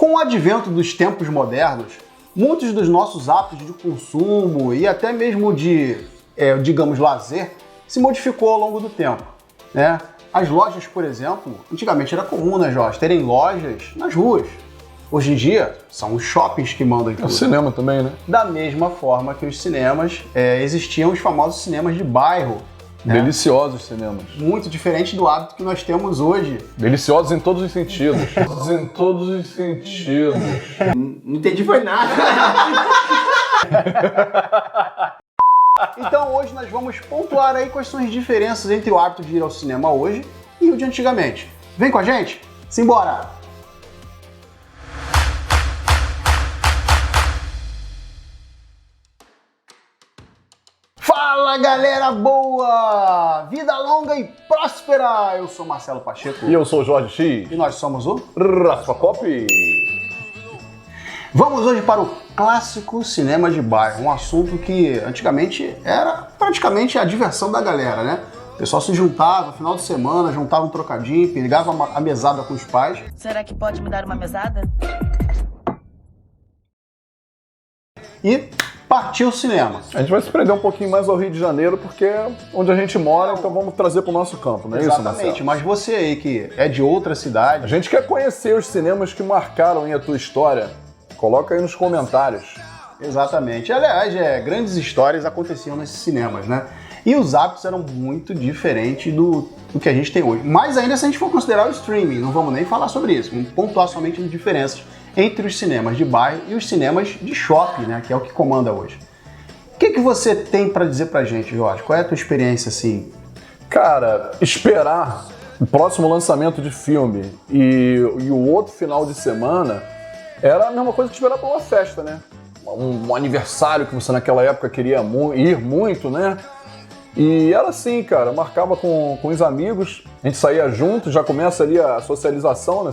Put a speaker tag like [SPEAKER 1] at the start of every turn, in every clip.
[SPEAKER 1] Com o advento dos tempos modernos, muitos dos nossos hábitos de consumo e até mesmo de, digamos, lazer, se modificou ao longo do tempo, né? As lojas, por exemplo, antigamente era comum, né, Jorge, terem lojas nas ruas. Hoje em dia, são os shoppings que mandam em tudo.
[SPEAKER 2] O cinema também, né?
[SPEAKER 1] Da mesma forma que os cinemas, existiam os famosos cinemas de bairro. Né?
[SPEAKER 2] Deliciosos cinemas.
[SPEAKER 1] Muito diferente do hábito que nós temos hoje.
[SPEAKER 2] Deliciosos em todos os sentidos. Em todos os sentidos.
[SPEAKER 3] Não entendi foi nada.
[SPEAKER 1] Então hoje nós vamos pontuar aí quais são as diferenças entre o hábito de ir ao cinema hoje e o de antigamente. Vem com a gente? Simbora! Fala galera boa! Vida longa e próspera! Eu sou Marcelo Pacheco.
[SPEAKER 2] E eu sou o Jorge X.
[SPEAKER 1] E nós somos o
[SPEAKER 2] Rafa Cop.
[SPEAKER 1] Vamos hoje para o clássico cinema de bairro, um assunto que antigamente era praticamente a diversão da galera, né? O pessoal se juntava, final de semana, juntava um trocadinho, pegava a mesada com os pais.
[SPEAKER 4] Será que pode me dar uma mesada?
[SPEAKER 1] E partiu o cinema.
[SPEAKER 2] A gente vai se prender um pouquinho mais ao Rio de Janeiro, porque é onde a gente mora, então vamos trazer para o nosso campo, não é isso, Marcelo?
[SPEAKER 1] Exatamente, mas você aí que é de outra cidade...
[SPEAKER 2] A gente quer conhecer os cinemas que marcaram a tua história. Coloca aí nos comentários.
[SPEAKER 1] Exatamente. Aliás, grandes histórias aconteciam nesses cinemas, né? E os hábitos eram muito diferentes do que a gente tem hoje. Mais ainda se a gente for considerar o streaming, não vamos nem falar sobre isso, vamos pontuar somente as diferenças entre os cinemas de bairro e os cinemas de shopping, né? Que é o que comanda hoje. O que você tem para dizer pra gente, Jorge? Qual é a tua experiência, assim?
[SPEAKER 2] Cara, esperar o próximo lançamento de filme e o outro final de semana era a mesma coisa que esperar pra uma festa, né? Um aniversário que você naquela época queria ir muito, né? E era assim, cara, marcava com os amigos, a gente saía junto, já começa ali a socialização, né?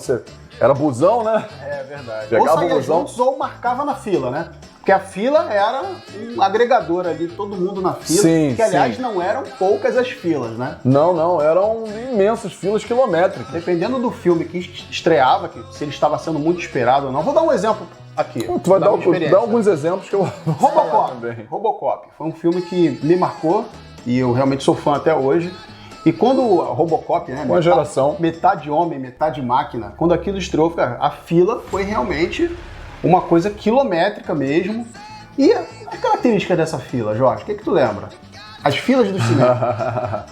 [SPEAKER 2] Era busão, né?
[SPEAKER 1] É verdade.
[SPEAKER 2] Pegava
[SPEAKER 1] ou saía
[SPEAKER 2] o busão.
[SPEAKER 1] juntos ou marcava na fila, né? Porque a fila era um agregador ali, todo mundo na fila.
[SPEAKER 2] Sim,
[SPEAKER 1] que, aliás,
[SPEAKER 2] sim.
[SPEAKER 1] não eram poucas as filas, né?
[SPEAKER 2] Não, eram imensas filas quilométricas.
[SPEAKER 1] Dependendo do filme que estreava, se ele estava sendo muito esperado ou não. Vou dar um exemplo aqui.
[SPEAKER 2] Tu vai dar alguns exemplos que eu vou falar também.
[SPEAKER 1] Robocop. Foi um filme que me marcou e eu realmente sou fã até hoje. E quando o Robocop, né, metade homem, metade máquina, quando aquilo estreou, cara, a fila foi realmente uma coisa quilométrica mesmo. E a característica dessa fila, Jorge, o que tu lembra? As filas do cinema.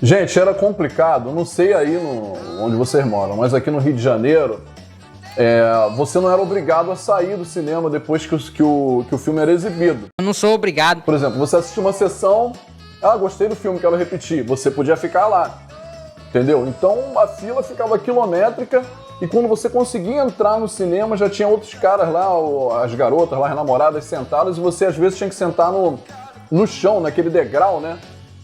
[SPEAKER 2] Gente, era complicado, não sei aí onde vocês moram, mas aqui no Rio de Janeiro, você não era obrigado a sair do cinema depois que o filme era exibido.
[SPEAKER 5] Eu não sou obrigado.
[SPEAKER 2] Por exemplo, você assistiu uma sessão, gostei do filme, quero repetir, você podia ficar lá, entendeu? Então a fila ficava quilométrica e quando você conseguia entrar no cinema já tinha outros caras lá, as garotas lá, as namoradas sentadas e você às vezes tinha que sentar no chão, naquele degrau, né?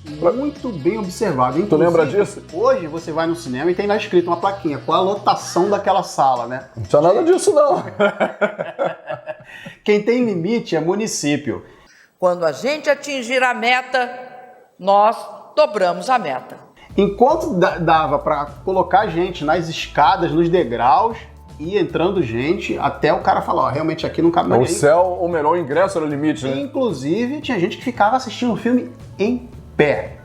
[SPEAKER 1] Muito bem observado.
[SPEAKER 2] Tu lembra disso?
[SPEAKER 1] Hoje você vai no cinema e tem lá escrito uma plaquinha, qual a lotação daquela sala, né?
[SPEAKER 2] Não tinha nada disso não.
[SPEAKER 1] Quem tem limite é município.
[SPEAKER 4] Quando a gente atingir a meta, nós dobramos a meta.
[SPEAKER 1] Enquanto dava para colocar gente nas escadas, nos degraus, e entrando gente, até o cara falar, realmente aqui não cabe mais
[SPEAKER 2] O
[SPEAKER 1] ninguém.
[SPEAKER 2] céu, ou melhor, o ingresso era o limite, né?
[SPEAKER 1] Inclusive, tinha gente que ficava assistindo o filme em pé.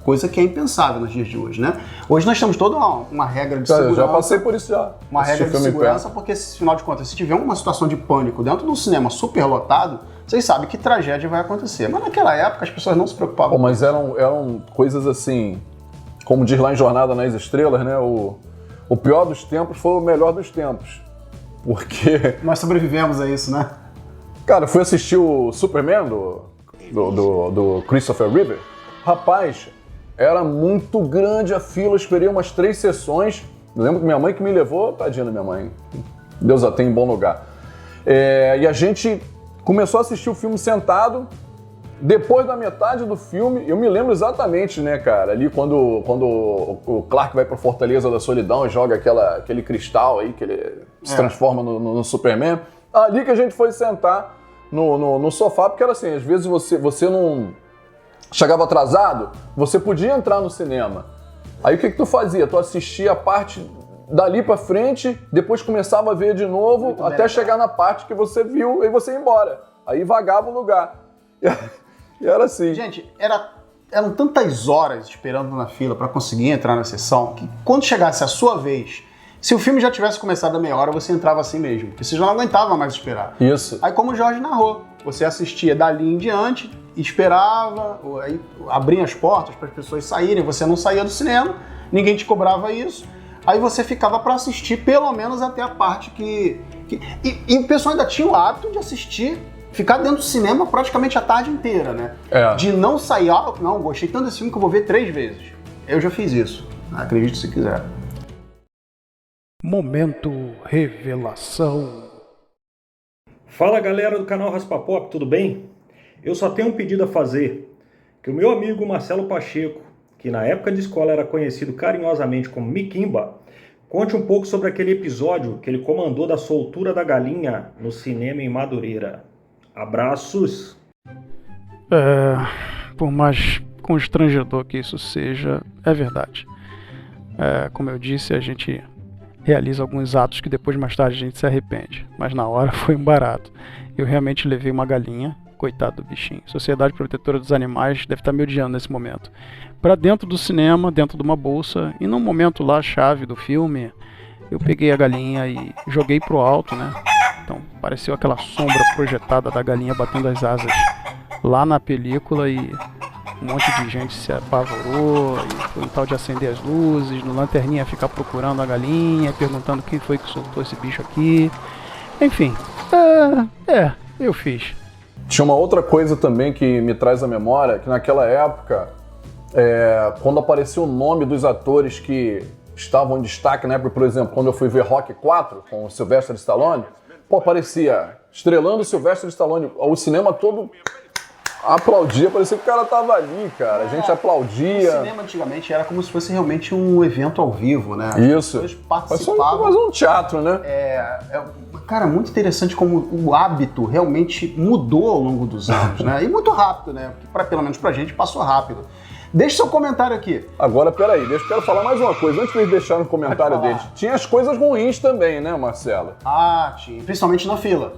[SPEAKER 1] Coisa que é impensável nos dias de hoje, né? Hoje nós temos toda uma regra de segurança.
[SPEAKER 2] Eu já passei por isso já.
[SPEAKER 1] Uma regra de segurança, porque, afinal de contas, se tiver uma situação de pânico dentro de um cinema super lotado, vocês sabem que tragédia vai acontecer. Mas naquela época as pessoas não se preocupavam.
[SPEAKER 2] Pô, mas eram coisas assim, como diz lá em Jornada nas Estrelas, né? O pior dos tempos foi o melhor dos tempos. Porque...
[SPEAKER 1] Nós sobrevivemos a isso, né?
[SPEAKER 2] Cara, eu fui assistir o Superman do Christopher Reeve. Rapaz, era muito grande a fila, eu esperei umas 3 sessões. Eu lembro que minha mãe que me levou, tadinha da minha mãe, Deus a tem em bom lugar. E a gente começou a assistir o filme sentado. Depois da metade do filme, eu me lembro exatamente, né, cara, ali quando o Clark vai pra Fortaleza da Solidão e joga aquele cristal aí, que ele se transforma no Superman, ali que a gente foi sentar no sofá, porque era assim, às vezes você não chegava atrasado, você podia entrar no cinema. Aí o que tu fazia? Tu assistia a parte dali pra frente, depois começava a ver de novo,
[SPEAKER 1] Muito
[SPEAKER 2] até
[SPEAKER 1] bem,
[SPEAKER 2] chegar na parte que você viu e você ia embora. Aí vagava o lugar. E era assim.
[SPEAKER 1] Gente, eram tantas horas esperando na fila para conseguir entrar na sessão que quando chegasse a sua vez, se o filme já tivesse começado a meia hora, você entrava assim mesmo, porque você já não aguentava mais esperar.
[SPEAKER 2] Isso.
[SPEAKER 1] Aí como o Jorge narrou, você assistia dali em diante, esperava, aí abria as portas para as pessoas saírem, você não saía do cinema, ninguém te cobrava isso, aí você ficava para assistir pelo menos até a parte E o pessoal ainda tinha o hábito de assistir, ficar dentro do cinema praticamente a tarde inteira, né? De não sair, não, gostei tanto desse filme que eu vou ver 3 vezes. Eu já fiz isso, acredite se quiser.
[SPEAKER 5] Momento Revelação.
[SPEAKER 6] Fala galera do canal Raspa Pop, tudo bem? Eu só tenho um pedido a fazer, que o meu amigo Marcelo Pacheco, que na época de escola era conhecido carinhosamente como Miquimba, conte um pouco sobre aquele episódio que ele comandou da soltura da galinha no cinema em Madureira. Abraços!
[SPEAKER 5] Por mais constrangedor que isso seja, é verdade. Como eu disse, a gente realiza alguns atos que depois, mais tarde, a gente se arrepende. Mas na hora foi um barato. Eu realmente levei uma galinha, coitado do bichinho. Sociedade Protetora dos Animais deve estar me odiando nesse momento. Para dentro do cinema, dentro de uma bolsa, e num momento lá chave do filme, eu peguei a galinha e joguei pro alto, né? Então pareceu aquela sombra projetada da galinha batendo as asas lá na película e um monte de gente se apavorou, e foi um tal de acender as luzes, no lanterninha ficar procurando a galinha, perguntando quem foi que soltou esse bicho aqui. Enfim, eu fiz.
[SPEAKER 2] Tinha uma outra coisa também que me traz à memória, que naquela época, quando apareceu o nome dos atores que estavam em destaque, na época, por exemplo, quando eu fui ver Rocky 4 com o Sylvester Stallone, aparecia estrelando o Sylvester Stallone, o cinema todo aplaudia, parecia que o cara tava ali, cara. A gente aplaudia.
[SPEAKER 1] O cinema antigamente era como se fosse realmente um evento ao vivo, né?
[SPEAKER 2] Isso.
[SPEAKER 1] As pessoas participavam.
[SPEAKER 2] Mas um teatro, né?
[SPEAKER 1] Cara, muito interessante como o hábito realmente mudou ao longo dos anos, né? E muito rápido, né? Pelo menos pra gente passou rápido. Deixe seu comentário aqui.
[SPEAKER 2] Agora, peraí, quero falar mais uma coisa. Antes de eles deixarem no comentário deles, tinha as coisas ruins também, né, Marcelo?
[SPEAKER 1] Tinha. Principalmente na fila.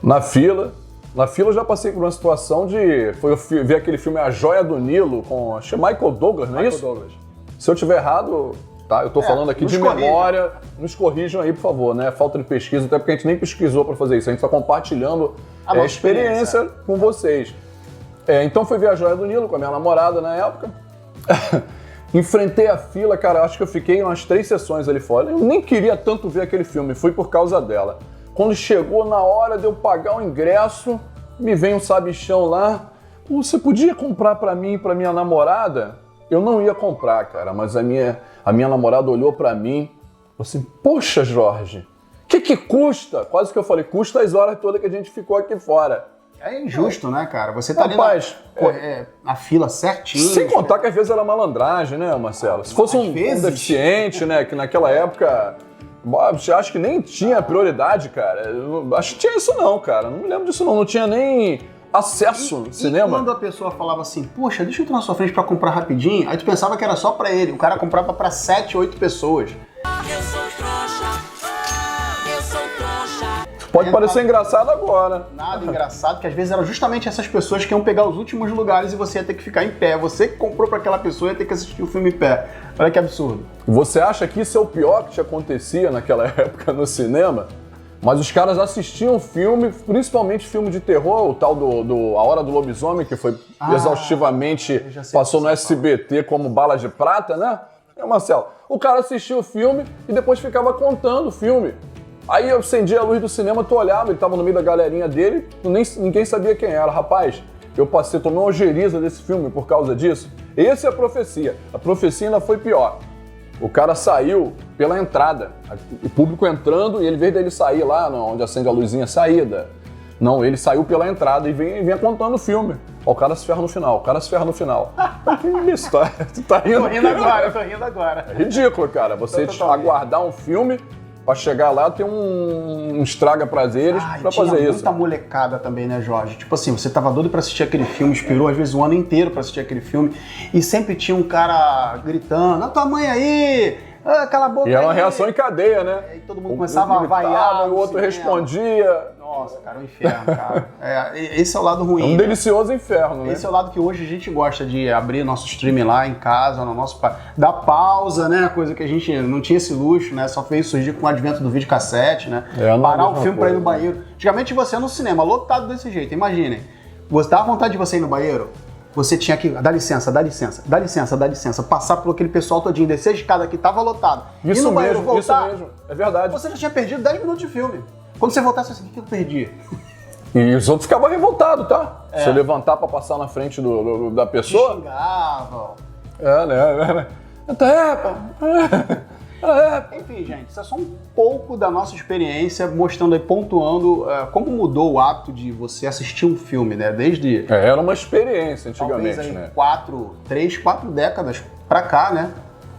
[SPEAKER 2] Na fila eu já passei por uma situação de... Foi ver aquele filme A Joia do Nilo, com acho que é Michael Douglas, não é isso?
[SPEAKER 1] Michael Douglas.
[SPEAKER 2] Se eu tiver errado, tá? Eu tô falando aqui de memória. Nos corrijam aí, por favor, né? Falta de pesquisa, até porque a gente nem pesquisou pra fazer isso. A gente tá compartilhando a experiência com vocês. Então fui ver A Joia do Nilo com a minha namorada na época. Enfrentei a fila, cara, acho que eu fiquei umas 3 sessões ali fora. Eu nem queria tanto ver aquele filme, fui por causa dela. Quando chegou na hora de eu pagar o ingresso, me vem um sabichão lá. Você podia comprar pra mim e pra minha namorada? Eu não ia comprar, cara, mas a minha namorada olhou pra mim e falou assim, poxa, Jorge, que custa? Quase que eu falei, custa as horas todas que a gente ficou aqui fora.
[SPEAKER 1] É injusto, né, cara? Você tá ali na fila certinho.
[SPEAKER 2] Sem contar que às vezes era malandragem, né, Marcelo? Se fosse um deficiente, né, que naquela época... Acho que nem tinha prioridade, cara. Acho que tinha isso não, cara. Não me lembro disso não. Não tinha nem acesso no cinema.
[SPEAKER 1] E quando a pessoa falava assim, poxa, deixa eu entrar na sua frente pra comprar rapidinho, aí tu pensava que era só pra ele. O cara comprava pra 7, 8 pessoas.
[SPEAKER 7] Eu sou trouxa.
[SPEAKER 2] Pode parecer engraçado agora.
[SPEAKER 1] Nada engraçado, que às vezes eram justamente essas pessoas que iam pegar os últimos lugares e você ia ter que ficar em pé. Você que comprou pra aquela pessoa ia ter que assistir o filme em pé. Olha que absurdo.
[SPEAKER 2] Você acha que isso é o pior que te acontecia naquela época no cinema? Mas os caras assistiam filme, principalmente filme de terror, o tal do A Hora do Lobisomem, que foi exaustivamente, passou no SBT como Bala de Prata, né? Marcelo, o cara assistia o filme e depois ficava contando o filme. Aí eu acendia a luz do cinema, tu olhava, ele tava no meio da galerinha dele, ninguém sabia quem era. Rapaz, eu tomei uma ojeriza desse filme por causa disso. Essa é a profecia. A profecia ainda foi pior. O cara saiu pela entrada, o público entrando, e ele, em vez dele sair lá onde acende a luzinha, saída. Não, ele saiu pela entrada e vinha contando o filme. Ó, o cara se ferra no final, Que história, tu tá rindo?
[SPEAKER 1] Tô rindo agora.
[SPEAKER 2] É ridículo, cara, você aguardar um filme pra chegar lá ter um estraga-prazeres pra fazer isso.
[SPEAKER 1] Tinha muita molecada também, né, Jorge? Tipo assim, você tava doido pra assistir aquele filme, esperou às vezes um ano inteiro pra assistir aquele filme, e sempre tinha um cara gritando, a tua mãe aí, Ah, cala a boca
[SPEAKER 2] E era uma
[SPEAKER 1] aí.
[SPEAKER 2] reação em cadeia, né?
[SPEAKER 1] Aí todo mundo começava a vaiar.
[SPEAKER 2] e o outro respondia.
[SPEAKER 1] Nossa, cara, o inferno, cara. Esse é o lado ruim.
[SPEAKER 2] Um
[SPEAKER 1] né?
[SPEAKER 2] delicioso inferno, né?
[SPEAKER 1] Esse é o lado que hoje a gente gosta de abrir nosso stream lá em casa, no nosso dar pausa, né? Coisa que a gente não tinha esse luxo, né? Só fez surgir com o advento do videocassete, né?
[SPEAKER 2] Não
[SPEAKER 1] Parar
[SPEAKER 2] é a
[SPEAKER 1] o
[SPEAKER 2] mesma
[SPEAKER 1] filme pra ir no
[SPEAKER 2] coisa.
[SPEAKER 1] banheiro. Antigamente você no cinema, lotado desse jeito, imaginem. Você dava vontade de você ir no banheiro, você tinha que dá licença, passar por aquele pessoal todinho, descer a escada que tava lotado. Ir
[SPEAKER 2] Isso
[SPEAKER 1] no banheiro,
[SPEAKER 2] mesmo,
[SPEAKER 1] voltar,
[SPEAKER 2] isso mesmo. É verdade.
[SPEAKER 1] você já tinha perdido 10 minutos de filme. Quando você voltasse, assim, o que eu perdi?
[SPEAKER 2] E os outros ficavam revoltados, tá? Você levantar pra passar na frente da pessoa.
[SPEAKER 1] Xingavam.
[SPEAKER 2] Né?
[SPEAKER 1] Enfim, gente, isso é só um pouco da nossa experiência, mostrando aí, pontuando como mudou o hábito de você assistir um filme, né? Desde
[SPEAKER 2] Era uma experiência
[SPEAKER 1] talvez
[SPEAKER 2] antigamente,
[SPEAKER 1] aí
[SPEAKER 2] né?
[SPEAKER 1] 4 décadas pra cá, né?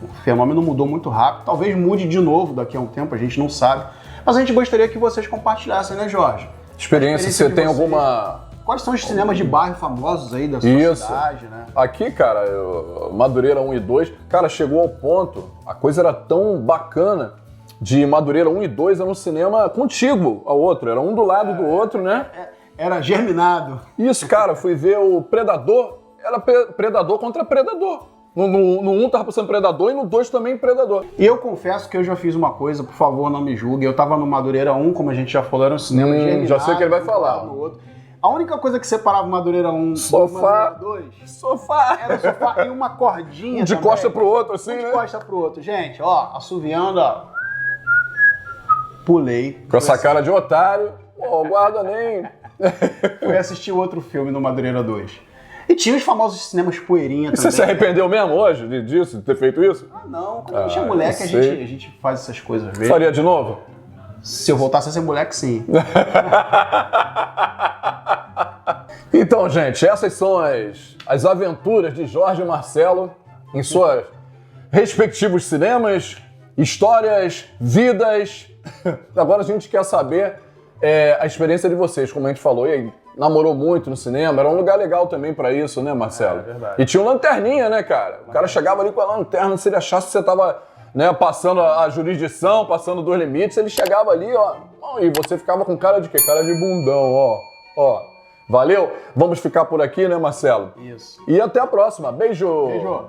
[SPEAKER 1] O fenômeno mudou muito rápido. Talvez mude de novo daqui a um tempo, a gente não sabe. Mas a gente gostaria que vocês compartilhassem, né, Jorge?
[SPEAKER 2] Experiência, você
[SPEAKER 1] de
[SPEAKER 2] tem
[SPEAKER 1] vocês.
[SPEAKER 2] alguma...
[SPEAKER 1] Quais são os cinemas de bairro famosos aí da sua
[SPEAKER 2] Isso.
[SPEAKER 1] cidade, né?
[SPEAKER 2] Aqui, cara, Madureira 1 e 2, cara, chegou ao ponto, a coisa era tão bacana, de Madureira 1 e 2 era um cinema contíguo ao outro, era um do lado do outro, né?
[SPEAKER 1] Era germinado.
[SPEAKER 2] Isso, cara, fui ver o Predador, era Predador contra Predador. No 1 tava passando Predador e no 2 também Predador.
[SPEAKER 1] E eu confesso que eu já fiz uma coisa, por favor, não me julgue. Eu tava no Madureira 1, como a gente já falou, era um cinema germinado.
[SPEAKER 2] já sei o que ele vai
[SPEAKER 1] um
[SPEAKER 2] falar.
[SPEAKER 1] lado do outro. A única coisa que separava o Madureira 1
[SPEAKER 2] Sofá.
[SPEAKER 1] do Madureira 2
[SPEAKER 2] Sofá!
[SPEAKER 1] era o sofá e uma cordinha
[SPEAKER 2] Um de
[SPEAKER 1] também.
[SPEAKER 2] costa pro outro, assim,
[SPEAKER 1] Um de
[SPEAKER 2] né?
[SPEAKER 1] costa pro outro. Gente, ó, assoviando, ó. Pulei.
[SPEAKER 2] Com essa cara de otário, pô, guarda nem...
[SPEAKER 1] Fui assistir outro filme no Madureira 2. E tinha os famosos cinemas poeirinha
[SPEAKER 2] E
[SPEAKER 1] também.
[SPEAKER 2] você se arrependeu mesmo hoje disso, de ter feito isso?
[SPEAKER 1] Ah, não. Quando a gente é
[SPEAKER 2] Ah,
[SPEAKER 1] moleque,
[SPEAKER 2] eu
[SPEAKER 1] a
[SPEAKER 2] sei.
[SPEAKER 1] gente faz essas coisas às vezes.
[SPEAKER 2] Faria de novo?
[SPEAKER 1] Se eu voltasse a ser moleque, sim.
[SPEAKER 2] Então, gente, essas são as aventuras de Jorge e Marcelo em seus respectivos cinemas, histórias, vidas. Agora a gente quer saber a experiência de vocês, como a gente falou. E aí, namorou muito no cinema, era um lugar legal também pra isso, né, Marcelo?
[SPEAKER 1] É verdade.
[SPEAKER 2] E tinha uma lanterninha, né, cara? O cara chegava ali com a lanterna, se ele achasse que você tava, né, passando a jurisdição, passando dos limites, ele chegava ali, ó, e você ficava com cara de quê? Cara de bundão, ó. Valeu? Vamos ficar por aqui, né, Marcelo?
[SPEAKER 1] Isso.
[SPEAKER 2] E até a próxima. Beijo!
[SPEAKER 1] Beijo.